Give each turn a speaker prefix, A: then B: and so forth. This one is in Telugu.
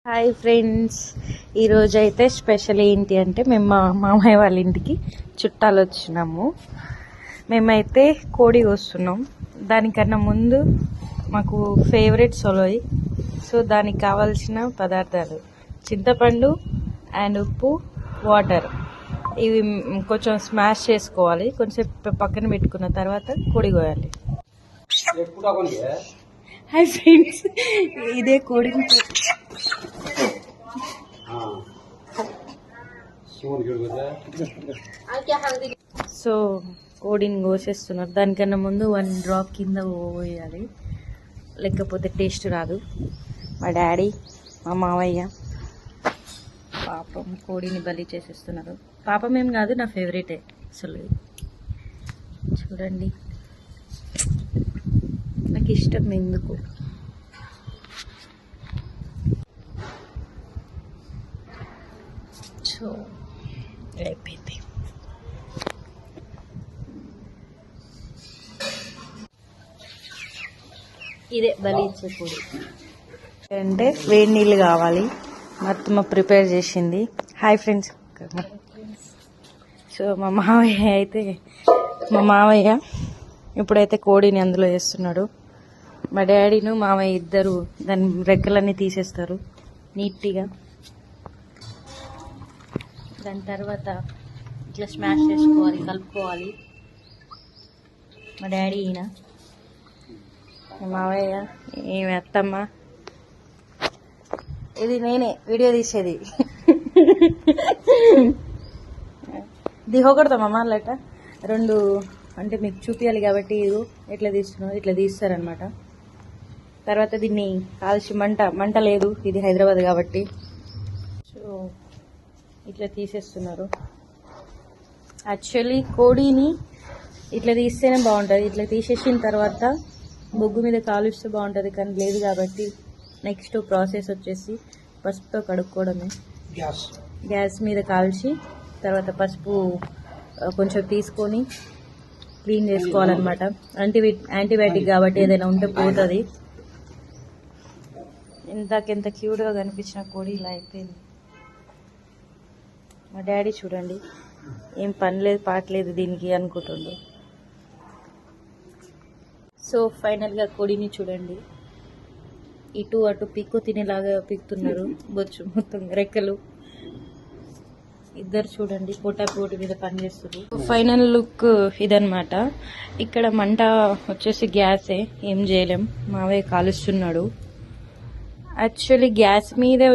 A: హాయ్ ఫ్రెండ్స్, ఈరోజు అయితే స్పెషల్ ఏంటి అంటే మేము మా మామయ్య వాళ్ళ ఇంటికి చుట్టాలు వచ్చినాము. మేమైతే కోడి కోస్తున్నాం. దానికన్నా ముందు మాకు ఫేవరెట్ సొలోయ్. సో దానికి కావాల్సిన పదార్థాలు చింతపండు అండ్ ఉప్పు, వాటర్. ఇవి కొంచెం స్మాష్ చేసుకోవాలి. కొంచెం పక్కన పెట్టుకున్న తర్వాత కోడి కోయాలి. హాయ్ ఫ్రెండ్స్, ఇదే కోడి. సో కోడిని కోసేస్తున్నారు. దానికన్నా ముందు 1 డ్రాప్ కింద పోయాలి, లేకపోతే టేస్ట్ రాదు. మా డాడీ, మా మావయ్య పాపం కోడిని బలి చేసేస్తున్నారు. పాపం ఏం కాదు, నా ఫేవరెటే అసలు. చూడండి, నాకు ఇష్టం ఎందుకు. సో అయిపోయింది. ఇదే బలి ఇచ్చే కోడి. అంటే వేడి నీళ్ళు కావాలి. మొత్తం ప్రిపేర్ చేసింది. Hi friends. సో మా మావయ్య ఇప్పుడైతే కోడిని అందులో వేస్తున్నాడు. మా డాడీను మామయ్య ఇద్దరు దాని రెక్కలన్నీ తీసేస్తారు నీట్గా. దాని తర్వాత ఇట్లా స్మాష్ చేసుకోవాలి, కలుపుకోవాలి. మా డాడీ ఈయన, మా మావయ్య, ఏమి అత్తమ్మ. ఇది నేనే వీడియో తీసేది. దిగకూడతామమ్మా అట్లా 2 అంటే మీకు చూపించాలి కాబట్టి ఎట్లా తీస్తున్నావు ఇట్లా తీస్తారనమాట. తర్వాత దీన్ని కాల్చి మంట లేదు, ఇది హైదరాబాద్ కాబట్టి. సో ఇట్లా తీసేస్తున్నారు. యాక్చువల్లీ కోడిని ఇట్లా తీస్తేనే బాగుంటుంది. ఇట్లా తీసేసిన తర్వాత బొగ్గు మీద కాలుస్తే బాగుంటుంది, కానీ లేదు కాబట్టి నెక్స్ట్ ప్రాసెస్ వచ్చేసి పసుపుతో కడుక్కోవడమే. గ్యాస్ మీద కాల్చి తర్వాత పసుపు కొంచెం తీసుకొని క్లీన్ చేసుకోవాలన్నమాట. యాంటీబయాటిక్ కాబట్టి ఏదైనా ఉంటే పోతుంది. ఇంతకెంత క్యూట్గా కనిపించిన కోడి ఇలా అయిపోయింది. మా డాడీ చూడండి, ఏం పని లేదు పాటలేదు దీనికి అనుకుంటుండు. సో ఫైనల్గా కోడిని చూడండి, ఇటు అటు పిక్కు తినేలాగా పిక్కుతున్నారు. బొచ్చు మొత్తం రెక్కలు ఇద్దరు చూడండి పోటాపోటీ మీద పనిచేస్తారు. ఫైనల్ లుక్ ఇదనమాట. ఇక్కడ మంట వచ్చేసి గ్యాసే, ఏం చేయలేం. మావయ్య కాలుస్తున్నాడు. యాక్చువల్లీ గ్యాస్ మీదే